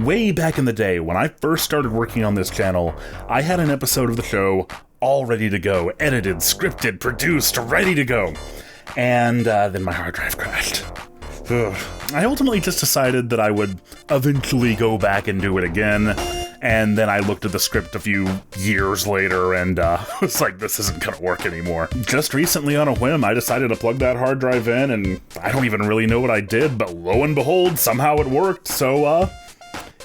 Way back in the day, when I first started working on this channel, I had an episode of the show all ready to go, edited, scripted, produced, ready to go. And then my hard drive crashed. Ugh. I ultimately just decided that I would eventually go back and do it again. And then I looked at the script a few years later and was like, this isn't gonna work anymore. Just recently on a whim, I decided to plug that hard drive in, and I don't even really know what I did, but lo and behold, somehow it worked. So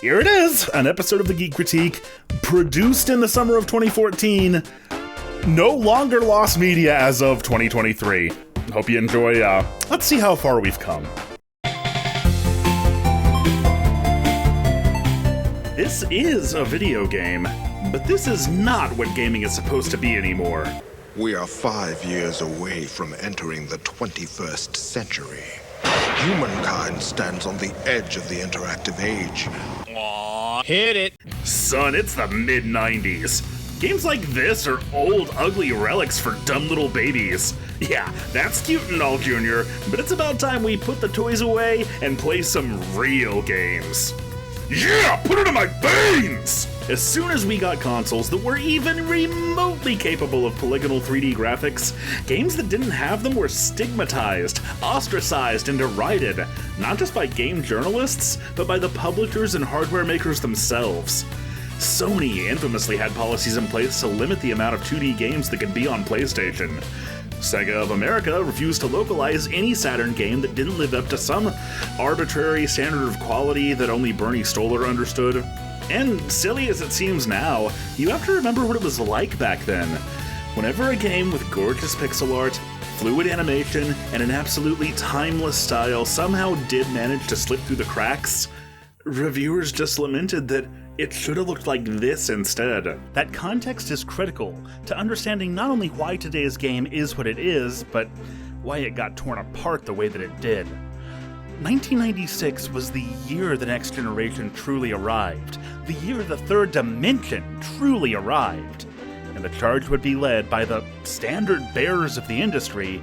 here it is, an episode of the Geek Critique, produced in the summer of 2014, no longer lost media as of 2023. Hope you enjoy, let's see how far we've come. This is a video game, but this is not what gaming is supposed to be anymore. We are 5 years away from entering the 21st century. Humankind stands on the edge of the interactive age. Aww, hit it. Son, it's the mid-90s. Games like this are old, ugly relics for dumb little babies. Yeah, that's cute and all, Junior, but it's about time we put the toys away and play some real games. Yeah, put it in my veins! As soon as we got consoles that were even remotely capable of polygonal 3D graphics, games that didn't have them were stigmatized, ostracized, and derided, not just by game journalists, but by the publishers and hardware makers themselves. Sony infamously had policies in place to limit the amount of 2D games that could be on PlayStation. Sega of America refused to localize any Saturn game that didn't live up to some arbitrary standard of quality that only Bernie Stolar understood. And silly as it seems now, you have to remember what it was like back then. Whenever a game with gorgeous pixel art, fluid animation, and an absolutely timeless style somehow did manage to slip through the cracks, reviewers just lamented that it should have looked like this instead. That context is critical to understanding not only why today's game is what it is, but why it got torn apart the way that it did. 1996 was the year the next generation truly arrived, the year the third dimension truly arrived, and the charge would be led by the standard bearers of the industry,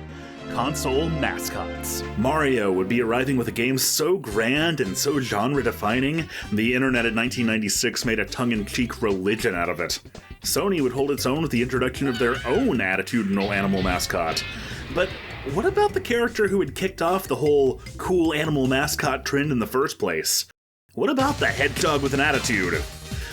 console mascots. Mario would be arriving with a game so grand and so genre-defining, the internet in 1996 made a tongue-in-cheek religion out of it. Sony would hold its own with the introduction of their own attitudinal animal mascot. But what about the character who had kicked off the whole cool animal mascot trend in the first place? What about the hedgehog with an attitude?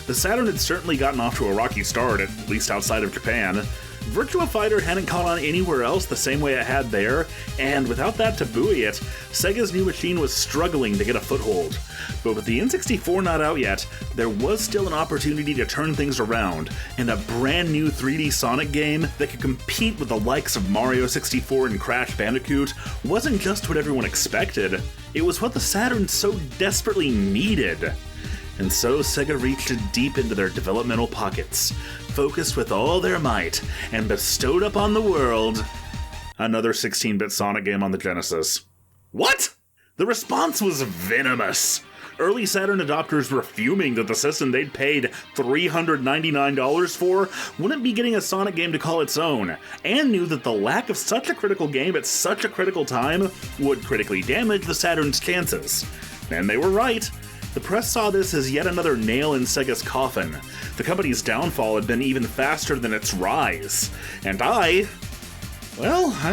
The Saturn had certainly gotten off to a rocky start, at least outside of Japan. Virtua Fighter hadn't caught on anywhere else the same way it had there, and without that to buoy it, Sega's new machine was struggling to get a foothold. But with the N64 not out yet, there was still an opportunity to turn things around, and a brand new 3D Sonic game that could compete with the likes of Mario 64 and Crash Bandicoot wasn't just what everyone expected, it was what the Saturn so desperately needed. And so Sega reached deep into their developmental pockets, focused with all their might, and bestowed upon the world another 16-bit Sonic game on the Genesis. What? The response was venomous. Early Saturn adopters were fuming that the system they'd paid $399 for wouldn't be getting a Sonic game to call its own, and knew that the lack of such a critical game at such a critical time would critically damage the Saturn's chances. And they were right. The press saw this as yet another nail in Sega's coffin. The company's downfall had been even faster than its rise. And I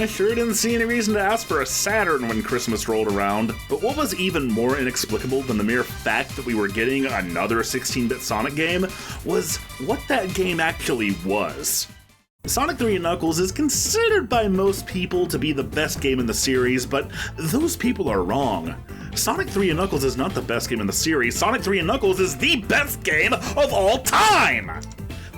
sure didn't see any reason to ask for a Saturn when Christmas rolled around. But what was even more inexplicable than the mere fact that we were getting another 16-bit Sonic game was what that game actually was. Sonic 3 & Knuckles is considered by most people to be the best game in the series, but those people are wrong. Sonic 3 & Knuckles is not the best game in the series. Sonic 3 & Knuckles is the best game of all time!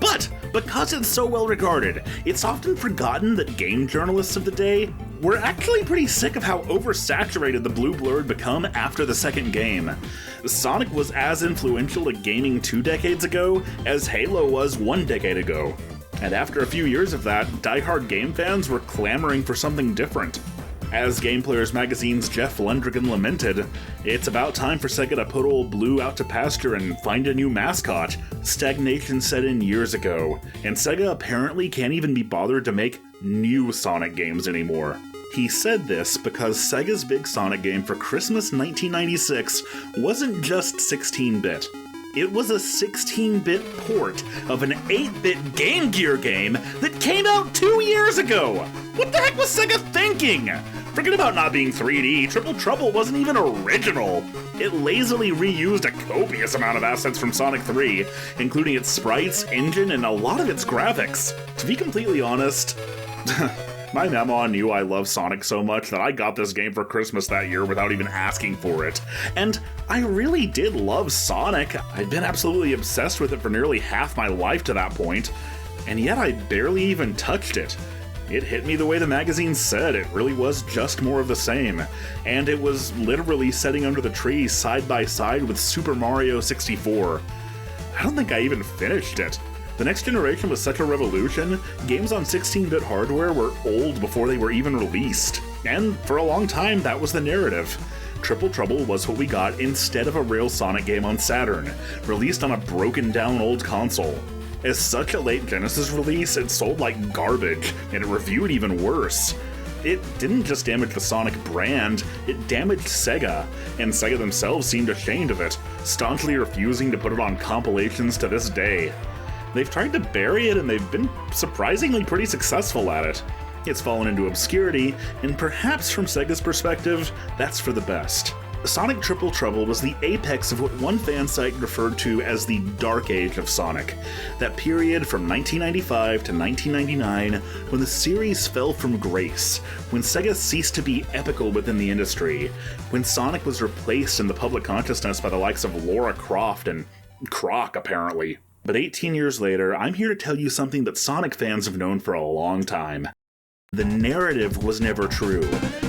But because it's so well regarded, it's often forgotten that game journalists of the day were actually pretty sick of how oversaturated the blue blur had become after the second game. Sonic was as influential to gaming 2 decades ago as Halo was 1 decade ago. And after a few years of that, diehard game fans were clamoring for something different. As Game Players Magazine's Jeff Lundgren lamented, it's about time for Sega to put old Blue out to pasture and find a new mascot. Stagnation set in years ago, and Sega apparently can't even be bothered to make new Sonic games anymore. He said this because Sega's big Sonic game for Christmas 1996 wasn't just 16-bit. It was a 16-bit port of an 8-bit Game Gear game that came out 2 years ago! What the heck was Sega thinking? Forget about not being 3D, Triple Trouble wasn't even original. It lazily reused a copious amount of assets from Sonic 3, including its sprites, engine, and a lot of its graphics. To be completely honest, my mama knew I love Sonic so much that I got this game for Christmas that year without even asking for it. And I really did love Sonic. I'd been absolutely obsessed with it for nearly half my life to that point, and yet I barely even touched it. It hit me the way the magazine said. It really was just more of the same. And it was literally sitting under the tree side by side with Super Mario 64. I don't think I even finished it. The next generation was such a revolution, games on 16-bit hardware were old before they were even released. And for a long time, that was the narrative. Triple Trouble was what we got instead of a real Sonic game on Saturn, released on a broken-down old console. As such a late Genesis release, it sold like garbage, and it reviewed even worse. It didn't just damage the Sonic brand, it damaged Sega, and Sega themselves seemed ashamed of it, staunchly refusing to put it on compilations to this day. They've tried to bury it, and they've been surprisingly pretty successful at it. It's fallen into obscurity, and perhaps from Sega's perspective, that's for the best. Sonic Triple Trouble was the apex of what one fan site referred to as the Dark Age of Sonic, that period from 1995 to 1999 when the series fell from grace, when Sega ceased to be epical within the industry, when Sonic was replaced in the public consciousness by the likes of Lara Croft and Croc, apparently. But 18 years later, I'm here to tell you something that Sonic fans have known for a long time. The narrative was never true.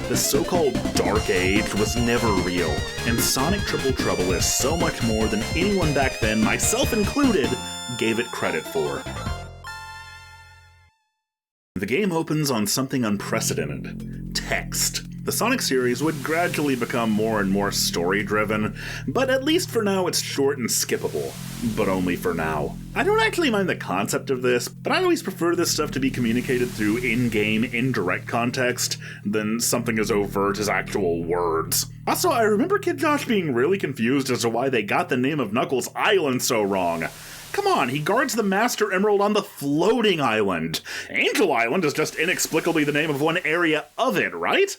The so-called Dark Age was never real, and Sonic Triple Trouble is so much more than anyone back then, myself included, gave it credit for. The game opens on something unprecedented: text. The Sonic series would gradually become more and more story-driven, but at least for now it's short and skippable. But only for now. I don't actually mind the concept of this, but I always prefer this stuff to be communicated through in-game, indirect context than something as overt as actual words. Also, I remember Kid Josh being really confused as to why they got the name of Knuckles Island so wrong. Come on, he guards the Master Emerald on the floating island. Angel Island is just inexplicably the name of one area of it, right?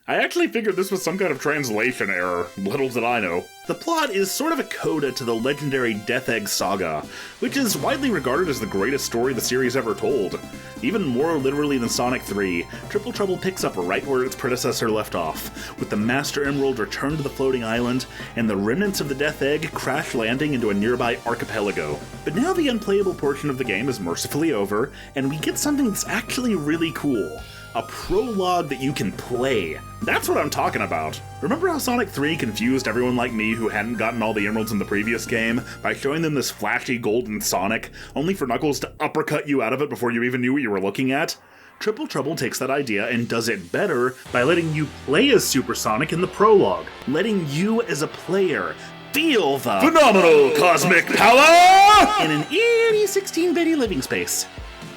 I actually figured this was some kind of translation error, little did I know. The plot is sort of a coda to the legendary Death Egg saga, which is widely regarded as the greatest story the series ever told. Even more literally than Sonic 3, Triple Trouble picks up right where its predecessor left off, with the Master Emerald returned to the floating island, and the remnants of the Death Egg crash landing into a nearby archipelago. But now the unplayable portion of the game is mercifully over, and we get something that's actually really cool. A prologue that you can play. That's what I'm talking about. Remember how Sonic 3 confused everyone like me who hadn't gotten all the emeralds in the previous game by showing them this flashy golden Sonic, only for Knuckles to uppercut you out of it before you even knew what you were looking at? Triple Trouble takes that idea and does it better by letting you play as Super Sonic in the prologue, letting you as a player feel the phenomenal cosmic power in an eerie 16-bitty living space,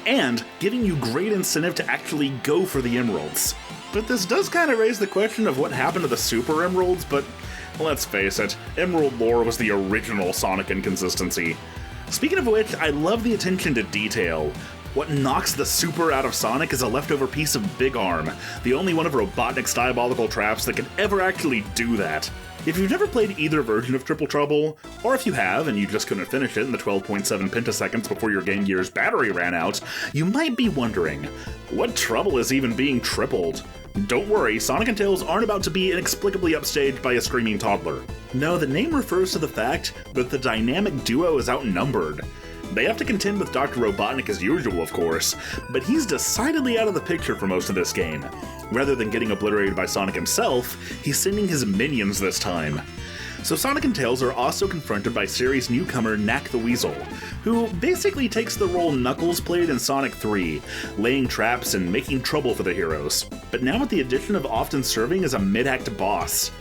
and giving you great incentive to actually go for the emeralds. But this does kind of raise the question of what happened to the Super Emeralds, but let's face it, Emerald lore was the original Sonic inconsistency. Speaking of which, I love the attention to detail. What knocks the Super out of Sonic is a leftover piece of Big Arm, the only one of Robotnik's diabolical traps that can ever actually do that. If you've never played either version of Triple Trouble, or if you have and you just couldn't finish it in the 12.7 pentaseconds before your Game Gear's battery ran out, you might be wondering, what trouble is even being tripled? Don't worry, Sonic and Tails aren't about to be inexplicably upstaged by a screaming toddler. No, the name refers to the fact that the dynamic duo is outnumbered. They have to contend with Dr. Robotnik as usual, of course, but he's decidedly out of the picture for most of this game. Rather than getting obliterated by Sonic himself, he's sending his minions this time. So Sonic and Tails are also confronted by series newcomer Knack the Weasel, who basically takes the role Knuckles played in Sonic 3, laying traps and making trouble for the heroes, but now with the addition of often serving as a mid-act boss.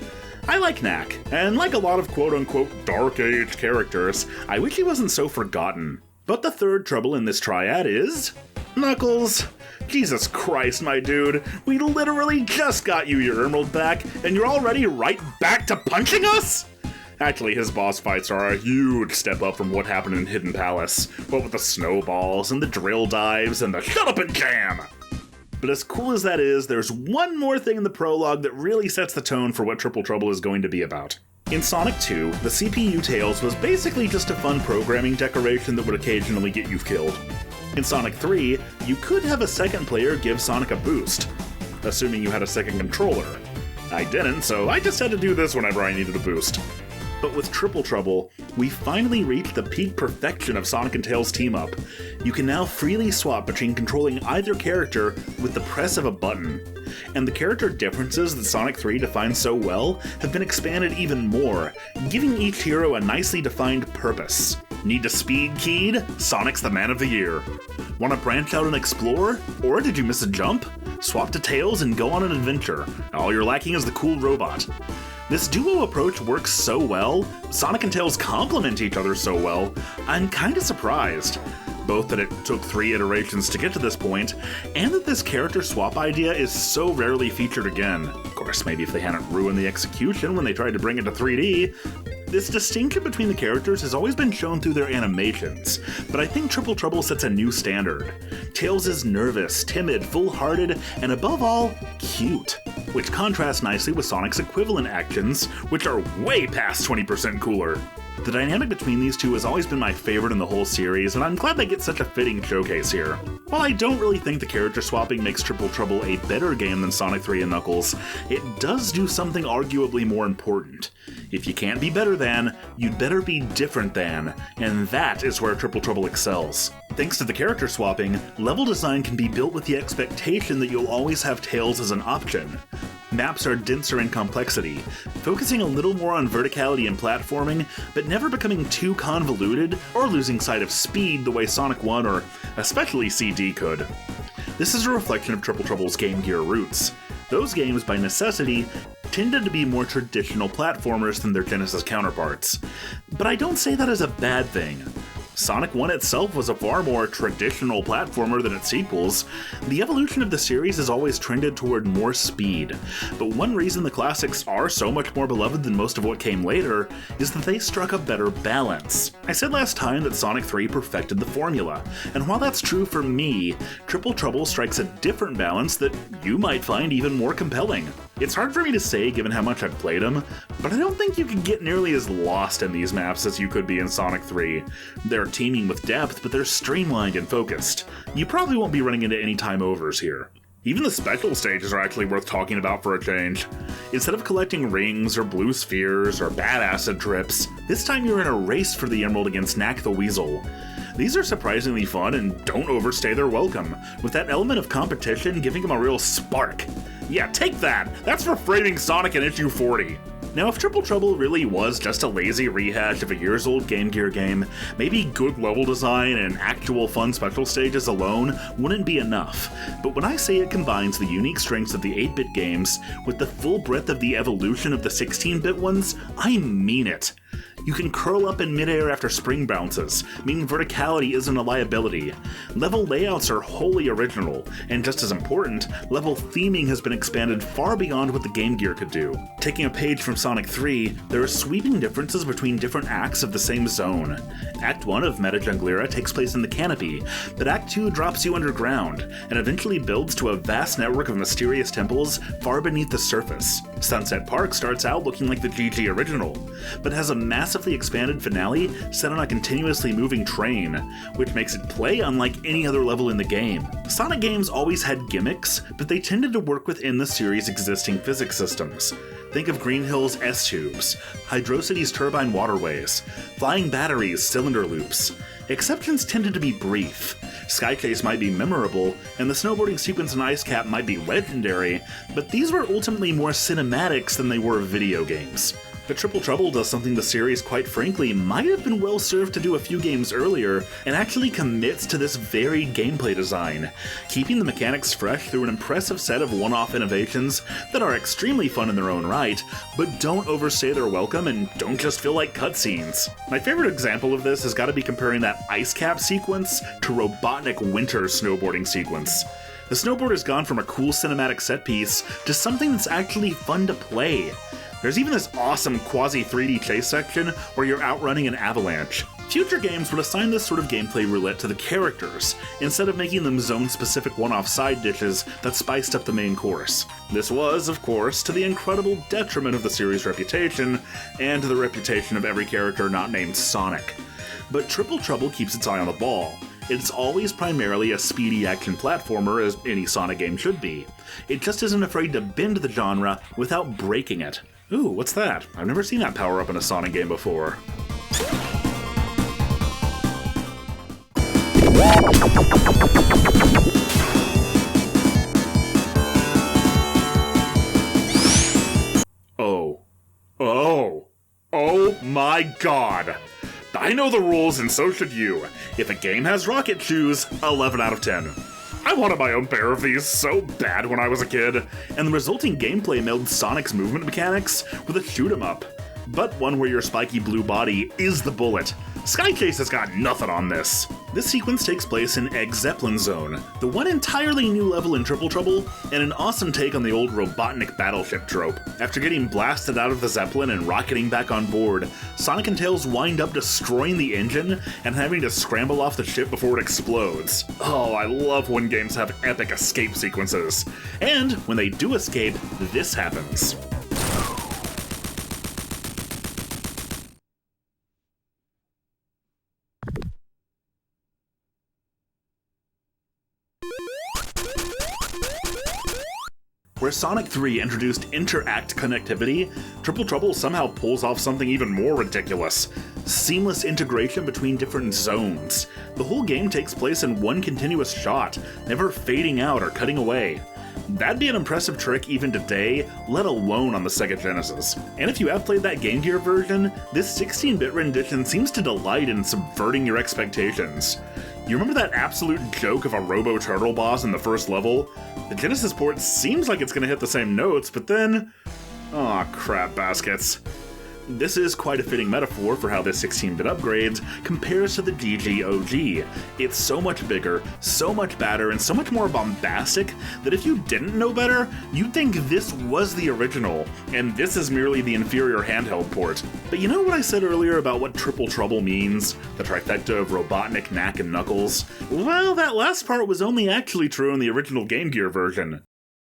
I like Knack, and like a lot of quote-unquote Dark Age characters, I wish he wasn't so forgotten. But the third trouble in this triad is Knuckles. Jesus Christ, my dude, we literally just got you your emerald back, and you're already right back to punching us? Actually, his boss fights are a huge step up from what happened in Hidden Palace, what with the snowballs and the drill dives and the shut up and jam! But as cool as that is, there's one more thing in the prologue that really sets the tone for what Triple Trouble is going to be about. In Sonic 2, the CPU Tails was basically just a fun programming decoration that would occasionally get you killed. In Sonic 3, you could have a second player give Sonic a boost, assuming you had a second controller. I didn't, so I just had to do this whenever I needed a boost. But with Triple Trouble, we finally reached the peak perfection of Sonic and Tails team-up. You can now freely swap between controlling either character with the press of a button. And the character differences that Sonic 3 defines so well have been expanded even more, giving each hero a nicely defined purpose. Need to speed keyed? Sonic's the man of the year. Want to branch out and explore? Or did you miss a jump? Swap to Tails and go on an adventure. All you're lacking is the cool robot. This duo approach works so well, Sonic and Tails complement each other so well, I'm kinda surprised. Both that it took 3 iterations to get to this point, and that this character swap idea is so rarely featured again. Of course, maybe if they hadn't ruined the execution when they tried to bring it to 3D. This distinction between the characters has always been shown through their animations, but I think Triple Trouble sets a new standard. Tails is nervous, timid, full-hearted, and above all, cute. Which contrasts nicely with Sonic's equivalent actions, which are way past 20% cooler. The dynamic between these two has always been my favorite in the whole series, and I'm glad they get such a fitting showcase here. While I don't really think the character swapping makes Triple Trouble a better game than Sonic 3 and Knuckles, it does do something arguably more important. If you can't be better than, you'd better be different than, and that is where Triple Trouble excels. Thanks to the character swapping, level design can be built with the expectation that you'll always have Tails as an option. Maps are denser in complexity, focusing a little more on verticality and platforming, but never becoming too convoluted or losing sight of speed the way Sonic 1 or especially CD could. This is a reflection of Triple Trouble's Game Gear roots. Those games, by necessity, tended to be more traditional platformers than their Genesis counterparts. But I don't say that as a bad thing. Sonic 1 itself was a far more traditional platformer than its sequels. The evolution of the series has always trended toward more speed, but one reason the classics are so much more beloved than most of what came later is that they struck a better balance. I said last time that Sonic 3 perfected the formula, and while that's true for me, Triple Trouble strikes a different balance that you might find even more compelling. It's hard for me to say given how much I've played them, but I don't think you can get nearly as lost in these maps as you could be in Sonic 3. They're teeming with depth, but they're streamlined and focused. You probably won't be running into any time overs here. Even the special stages are actually worth talking about for a change. Instead of collecting rings or blue spheres or bad acid trips, this time you're in a race for the emerald against Knack the Weasel. These are surprisingly fun and don't overstay their welcome, with that element of competition giving them a real spark. Yeah, take that! That's for framing Sonic in issue 40! Now, if Triple Trouble really was just a lazy rehash of a years-old Game Gear game, maybe good level design and actual fun special stages alone wouldn't be enough. But when I say it combines the unique strengths of the 8-bit games with the full breadth of the evolution of the 16-bit ones, I mean it. You can curl up in midair after spring bounces, meaning verticality isn't a liability. Level layouts are wholly original, and just as important, level theming has been expanded far beyond what the Game Gear could do. Taking a page from Sonic 3, there are sweeping differences between different acts of the same zone. Act 1 of Meta Junglera takes place in the canopy, but Act 2 drops you underground, and eventually builds to a vast network of mysterious temples far beneath the surface. Sunset Park starts out looking like the GG original, but has a massively expanded finale set on a continuously moving train, which makes it play unlike any other level in the game. Sonic games always had gimmicks, but they tended to work within the series' existing physics systems. Think of Green Hill's S-tubes, Hydrocity's turbine waterways, flying batteries, cylinder loops. Exceptions tended to be brief. Sky Chase might be memorable, and the snowboarding sequence in Ice Cap might be legendary, but these were ultimately more cinematics than they were video games. But Triple Trouble does something the series, quite frankly, might have been well served to do a few games earlier, and actually commits to this varied gameplay design, keeping the mechanics fresh through an impressive set of one-off innovations that are extremely fun in their own right, but don't overstay their welcome and don't just feel like cutscenes. My favorite example of this has got to be comparing that Ice Cap sequence to Robotnik Winter's snowboarding sequence. The snowboard has gone from a cool cinematic set piece to something that's actually fun to play. There's even this awesome quasi-3D chase section where you're outrunning an avalanche. Future games would assign this sort of gameplay roulette to the characters, instead of making them zone-specific one-off side dishes that spiced up the main course. This was, of course, to the incredible detriment of the series' reputation, and to the reputation of every character not named Sonic. But Triple Trouble keeps its eye on the ball. It's always primarily a speedy action platformer, as any Sonic game should be. It just isn't afraid to bend the genre without breaking it. Ooh, what's that? I've never seen that power up in a Sonic game before. Oh my god! I know the rules and so should you. If a game has rocket shoes, 11 out of 10. I wanted my own pair of these so bad when I was a kid, and the resulting gameplay melds Sonic's movement mechanics with a shoot 'em up. But one where your spiky blue body is the bullet. Sky Chase has got nothing on this. This sequence takes place in Egg Zeppelin Zone, the one entirely new level in Triple Trouble, and an awesome take on the old Robotnik battleship trope. After getting blasted out of the Zeppelin and rocketing back on board, Sonic and Tails wind up destroying the engine and having to scramble off the ship before it explodes. Oh, I love when games have epic escape sequences. And when they do escape, this happens. Where Sonic 3 introduced interact connectivity, Triple Trouble somehow pulls off something even more ridiculous. Seamless integration between different zones. The whole game takes place in one continuous shot, never fading out or cutting away. That'd be an impressive trick even today, let alone on the Sega Genesis. And if you have played that Game Gear version, this 16-bit rendition seems to delight in subverting your expectations. You remember that absolute joke of a Robo-Turtle boss in the first level? The Genesis port seems like it's gonna hit the same notes, but then... aw, crap baskets. This is quite a fitting metaphor for how this 16-bit upgrade compares to the GG-OG. It's so much bigger, so much badder, and so much more bombastic that if you didn't know better, you'd think this was the original, and this is merely the inferior handheld port. But you know what I said earlier about what Triple Trouble means? The trifecta of Robotnik, Knack, and Knuckles? Well, that last part was only actually true in the original Game Gear version.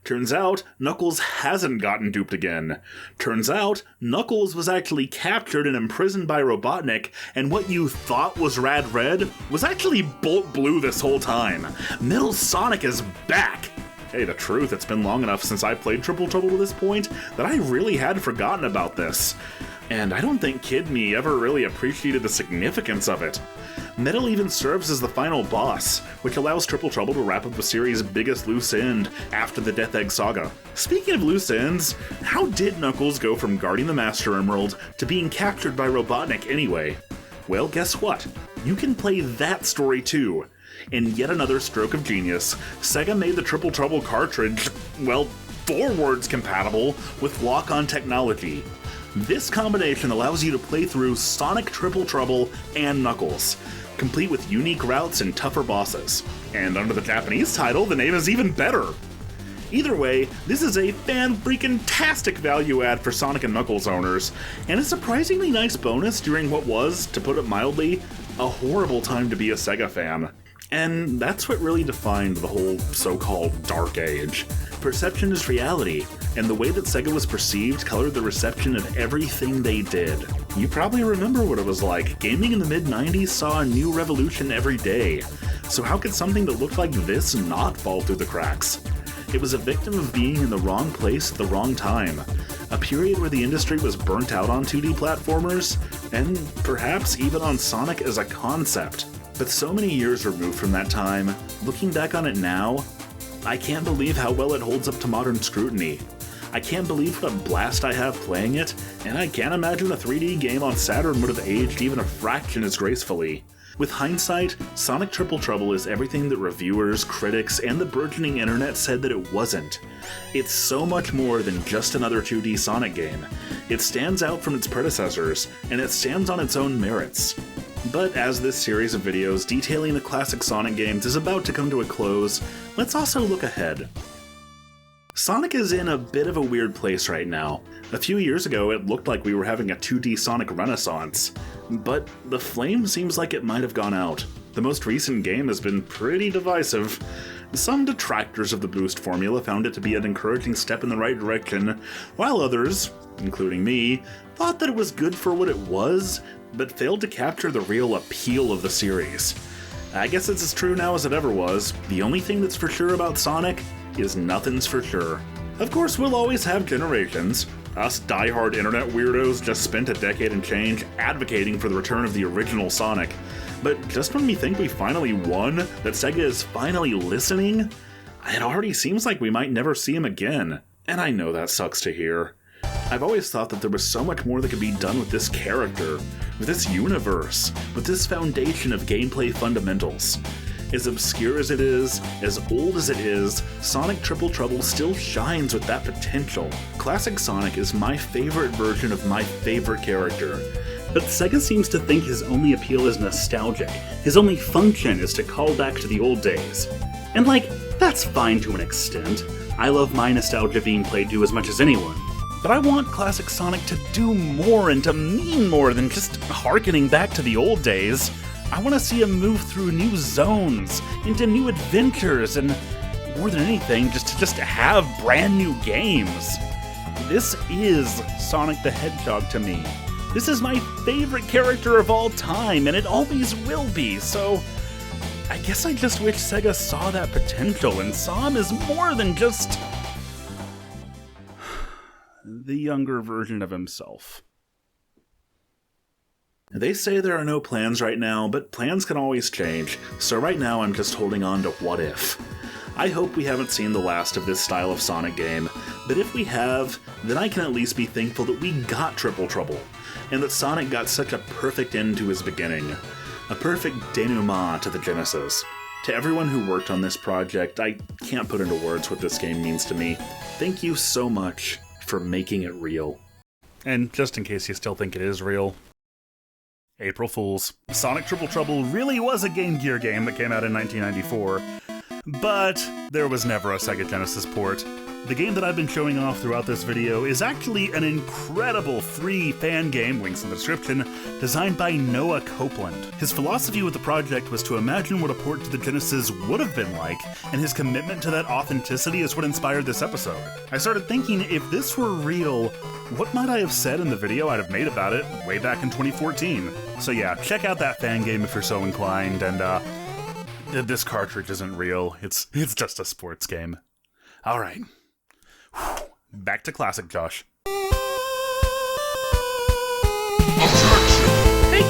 Turns out, Knuckles hasn't gotten duped again. Turns out, Knuckles was actually captured and imprisoned by Robotnik, and what you thought was Rad Red was actually Bolt Blue this whole time. Metal Sonic is back! Hey, the truth, it's been long enough since I played Triple Trouble to this point that I really had forgotten about this. And I don't think Kid Me ever really appreciated the significance of it. Metal even serves as the final boss, which allows Triple Trouble to wrap up the series' biggest loose end after the Death Egg saga. Speaking of loose ends, how did Knuckles go from guarding the Master Emerald to being captured by Robotnik anyway? Well, guess what? You can play that story too. In yet another stroke of genius, Sega made the Triple Trouble cartridge, well, forwards compatible with lock-on technology. This combination allows you to play through Sonic, Triple Trouble, and Knuckles, complete with unique routes and tougher bosses. And under the Japanese title, the name is even better. Either way, this is a fan-freaking-tastic value add for Sonic and Knuckles owners, and a surprisingly nice bonus during what was, to put it mildly, a horrible time to be a Sega fan. And that's what really defined the whole so-called Dark Age. Perception is reality, and the way that Sega was perceived colored the reception of everything they did. You probably remember what it was like. Gaming in the mid-90s saw a new revolution every day. So how could something that looked like this not fall through the cracks? It was a victim of being in the wrong place at the wrong time. A period where the industry was burnt out on 2D platformers, and perhaps even on Sonic as a concept. But so many years removed from that time, looking back on it now, I can't believe how well it holds up to modern scrutiny. I can't believe what a blast I have playing it, and I can't imagine a 3D game on Saturn would have aged even a fraction as gracefully. With hindsight, Sonic Triple Trouble is everything that reviewers, critics, and the burgeoning internet said that it wasn't. It's so much more than just another 2D Sonic game. It stands out from its predecessors, and it stands on its own merits. But as this series of videos detailing the classic Sonic games is about to come to a close, let's also look ahead. Sonic is in a bit of a weird place right now. A few years ago, it looked like we were having a 2D Sonic renaissance, but the flame seems like it might have gone out. The most recent game has been pretty divisive. Some detractors of the boost formula found it to be an encouraging step in the right direction, while others, including me, thought that it was good for what it was, but failed to capture the real appeal of the series. I guess it's as true now as it ever was. The only thing that's for sure about Sonic is nothing's for sure. Of course, we'll always have generations. Us diehard internet weirdos just spent a decade and change advocating for the return of the original Sonic. But just when we think we finally won, that Sega is finally listening, it already seems like we might never see him again. And I know that sucks to hear. I've always thought that there was so much more that could be done with this character, with this universe, with this foundation of gameplay fundamentals. As obscure as it is, as old as it is, Sonic Triple Trouble still shines with that potential. Classic Sonic is my favorite version of my favorite character. But Sega seems to think his only appeal is nostalgic. His only function is to call back to the old days. And that's fine to an extent. I love my nostalgia being played to as much as anyone. But I want classic Sonic to do more and to mean more than just harkening back to the old days. I want to see him move through new zones, into new adventures, and more than anything, just to have brand new games. This is Sonic the Hedgehog to me. This is my favorite character of all time, and it always will be, so I guess I just wish Sega saw that potential and saw him as more than just the younger version of himself. They say there are no plans right now, but plans can always change, so right now I'm just holding on to what if. I hope we haven't seen the last of this style of Sonic game, but if we have, then I can at least be thankful that we got Triple Trouble, and that Sonic got such a perfect end to his beginning. A perfect denouement to the Genesis. To everyone who worked on this project, I can't put into words what this game means to me. Thank you so much for making it real. And just in case you still think it is real, April Fools. Sonic Triple Trouble really was a Game Gear game that came out in 1994, but there was never a Sega Genesis port. The game that I've been showing off throughout this video is actually an incredible free fan game, links in the description, designed by Noah Copeland. His philosophy with the project was to imagine what a port to the Genesis would have been like, and his commitment to that authenticity is what inspired this episode. I started thinking, if this were real, what might I have said in the video I'd have made about it way back in 2014? So yeah, check out that fan game if you're so inclined, and this cartridge isn't real, it's just a sports game. Alright. Back to classic Josh. Hey,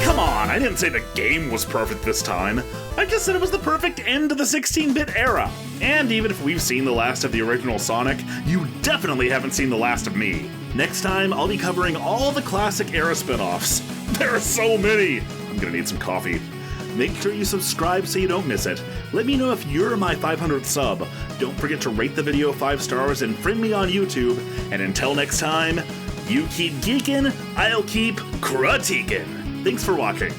come on! I didn't say the game was perfect this time. I just said it was the perfect end to the 16-bit era. And even if we've seen the last of the original Sonic, you definitely haven't seen the last of me. Next time, I'll be covering all the classic era spin-offs. There are so many! I'm gonna need some coffee. Make sure you subscribe so you don't miss it. Let me know if you're my 500th sub. Don't forget to rate the video 5 stars and friend me on YouTube. And until next time, you keep geeking, I'll keep critiquing. Thanks for watching.